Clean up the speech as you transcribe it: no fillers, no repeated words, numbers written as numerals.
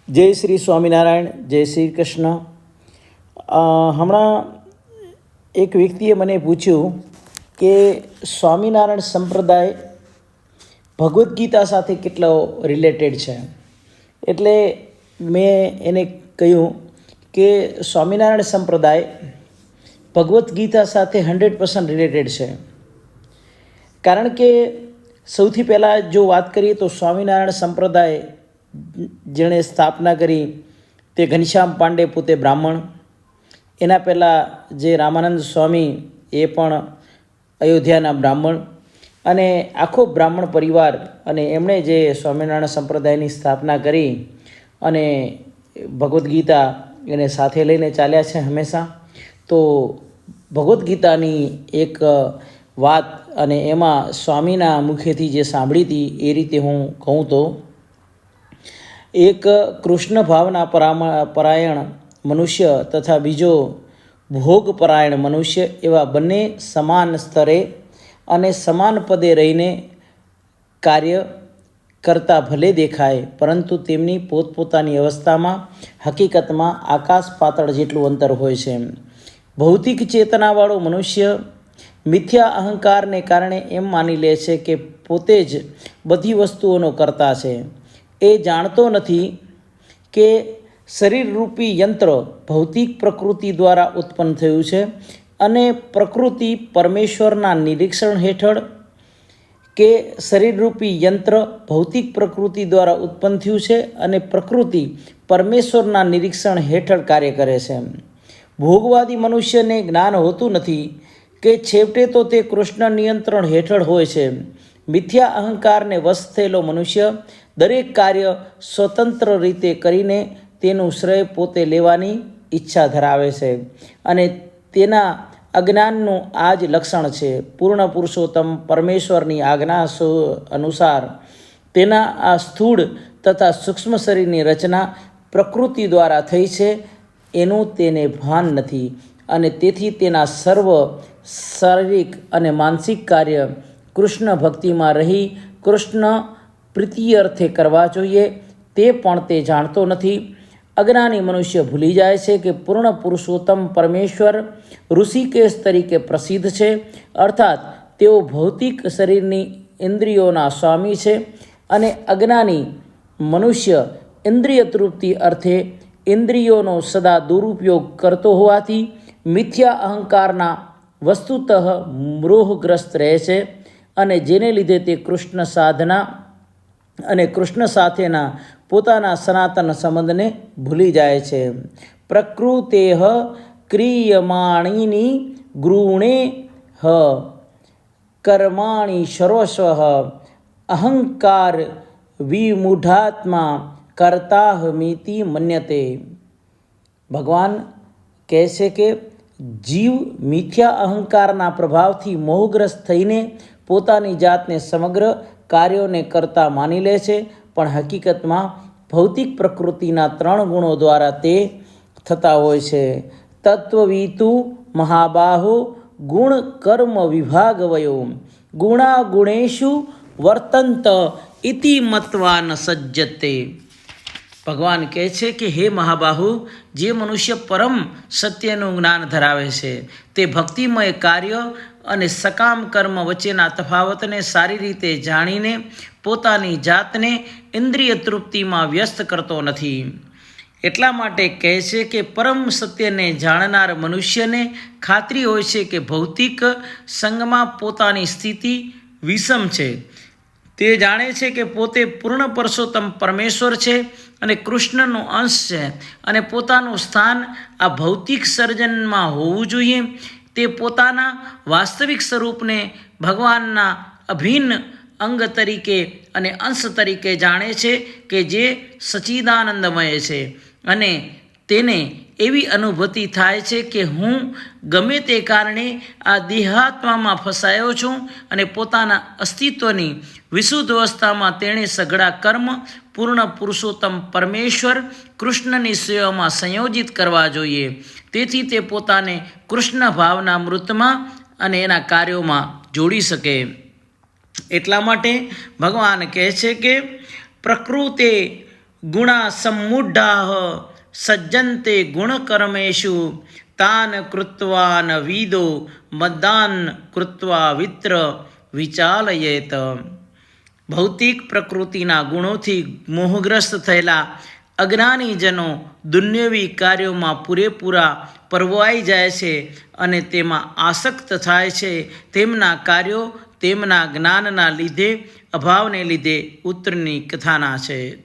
જય શ્રી સ્વામિનારાયણ, જય શ્રી કૃષ્ણ. હમણાં એક વ્યક્તિએ મને પૂછ્યું કે સ્વામિનારાયણ સંપ્રદાય ભગવદ્ ગીતા સાથે કેટલો રિલેટેડ છે. એટલે મેં એને કહ્યું કે સ્વામિનારાયણ સંપ્રદાય ભગવદ્ ગીતા સાથે 100% રિલેટેડ છે. કારણ કે સૌથી પહેલાં જો વાત કરીએ તો સ્વામિનારાયણ સંપ્રદાય જેણે સ્થાપના કરી તે ઘનશ્યામ પાંડે, પોતે બ્રાહ્મણ. એના પહેલાં જે રામાનંદ સ્વામી એ પણ અયોધ્યાના બ્રાહ્મણ, અને આખો બ્રાહ્મણ પરિવાર, અને એમણે જે સ્વામિનારાયણ સંપ્રદાયની સ્થાપના કરી અને ભગવદ્ ગીતા એને સાથે લઈને ચાલ્યા છે હંમેશા. તો ભગવદ્ ગીતાની એક વાત અને એમાં સ્વામીના મુખેથી જે સાંભળી હતી એ રીતે હું કહું તો, એક કૃષ્ણ ભાવના પરાયણ મનુષ્ય તથા બીજો ભોગપરાયણ મનુષ્ય, એવા બંને સમાન સ્તરે અને સમાન પદે રહીને કાર્ય કરતા ભલે દેખાય, પરંતુ તેમની પોતપોતાની અવસ્થામાં હકીકતમાં આકાશ પાતાળ જેટલું અંતર હોય છે. ભૌતિક ચેતનાવાળો મનુષ્ય મિથ્યા અહંકારને કારણે એમ માની લે છે કે પોતે જ બધી વસ્તુઓનો કર્તા છે. એ જાણતો નથી કે શરીરરૂપી યંત્ર ભૌતિક પ્રકૃતિ દ્વારા ઉત્પન્ન થયું છે, અને પ્રકૃતિ પરમેશ્વરના નિરીક્ષણ હેઠળ, કે શરીરરૂપી યંત્ર ભૌતિક પ્રકૃતિ દ્વારા ઉત્પન્ન થયું છે અને પ્રકૃતિ પરમેશ્વરના નિરીક્ષણ હેઠળ કાર્ય કરે છે. ભોગવાદી મનુષ્યને જ્ઞાન હોતું નથી કે છેવટે તો તે કૃષ્ણ નિયંત્રણ હેઠળ હોય છે. મિથ્યા અહંકારને વશ થયેલો મનુષ્ય દરેક કાર્ય સ્વતંત્ર રીતે કરીને તેનું શ્રેય પોતે લેવાની ઈચ્છા ધરાવે છે, અને તેના અજ્ઞાનનું આ જ લક્ષણ છે. પૂર્ણ પુરુષોત્તમ પરમેશ્વરની આજ્ઞા અનુસાર તેના આ સ્થૂળ તથા સૂક્ષ્મ શરીરની રચના પ્રકૃતિ દ્વારા થઈ છે એનું તેને ભાન નથી, અને તેથી તેના સર્વ શારીરિક અને માનસિક કાર્ય કૃષ્ણ ભક્તિમાં રહી કૃષ્ણ પ્રીતિઅર્થે કરવા જોઈએ તે પણ તે જાણતો નથી. અજ્ઞાની મનુષ્ય ભૂલી જાય છે કે પૂર્ણ પુરુષોત્તમ પરમેશ્વર ઋષિકેશ તરીકે પ્રસિદ્ધ છે, અર્થાત તેઓ ભૌતિક શરીરની ઇન્દ્રિયોના સ્વામી છે. અને અજ્ઞાની મનુષ્ય ઇન્દ્રિય તૃપ્તિ અર્થે ઇન્દ્રિયોનો સદા દુરુપયોગ કરતો હોવાથી મિથ્યા અહંકારના વસ્તુતઃ મોહગ્રસ્ત રહે છે, અને જેને લીધે તે કૃષ્ણ સાધના અને કૃષ્ણ સાથેના પોતાના સનાતન સંબંધને ભૂલી જાય છે. પ્રકૃતેઃ ક્રિયમાણીની ગૃણે કર્માણી સર્વસ્વ અહંકાર વિમૂઢાત્મા કર્તાહમિતિ મન્યતે. ભગવાન કહે છે કે જીવ મિથ્યા અહંકારના પ્રભાવથી મોહગ્રસ્ત થઈને પોતાની જાતને સમગ્ર કાર્યોને કરતા માની લે છે, પણ હકીકતમાં ભૌતિક પ્રકૃતિના 3 ગુણો દ્વારા તે થતા હોય છે. તત્વવિતુ મહાબાહો ગુણ કર્મ વિભાગવયો ગુણા ગુણેશુ વર્તંત ઇતિ મત્વા ન સજ્જતે. ભગવાન કહે છે કે હે મહાબાહુ, જે મનુષ્ય પરમ સત્યનું જ્ઞાન ધરાવે છે તે ભક્તિમય કાર્ય અને સકામ કર્મ વચ્ચેના તફાવતને સારી રીતે જાણીને પોતાની જાતને ઇન્દ્રિય તૃપ્તિમાં વ્યસ્ત કરતો નથી. એટલા માટે કહે છે કે પરમ સત્યને જાણનાર મનુષ્યને ખાતરી હોય છે કે ભૌતિક સંગમાં પોતાની સ્થિતિ વિષમ છે. તે જાણે છે કે પોતે પૂર્ણ પુરુષોત્તમ પરમેશ્વર છે અને કૃષ્ણનો અંશ છે, અને પોતાનું સ્થાન આ ભૌતિક સર્જનમાં હોવું જોઈએ. તે પોતાના વાસ્તવિક સ્વરૂપને ભગવાનના અભિન્ન અંગ તરીકે અને અંશ તરીકે જાણે છે કે જે સચ્ચિદાનંદમય છે, અને તેને એવી અનુભૂતિ થાય છે કે હું ગમે તે કારણે આ દેહાત્મામાં ફસાયો છું, અને પોતાના અસ્તિત્વની વિશુદ્ધ અવસ્થામાં તેણે સઘળા કર્મ પૂર્ણ પુરુષોત્તમ પરમેશ્વર કૃષ્ણની સેવામાં સંયોજિત કરવા જોઈએ. તેથી તે પોતાને કૃષ્ણ ભાવના મૃતમાં અને એના કાર્યોમાં જોડી શકે. એટલા માટે ભગવાન કહે છે કે પ્રકૃતે ગુણા સમૂઢાઃ સજ્જન્તે ગુણકર્મેષુ તાન કૃત્વા ન વિદો મદાન કૃત્વા વિત્ર વિચાલયેત. ભૌતિક પ્રકૃતિના ગુણોથી મોહગ્રસ્ત થયેલા અજ્ઞાનીજનો દુન્યવી કાર્યોમાં પૂરેપૂરા પરવાઈ જાય છે અને તેમાં આસક્ત થાય છે. તેમના કાર્યો તેમના જ્ઞાનના લીધે, અભાવને લીધે ઉત્તરની કથાના છે.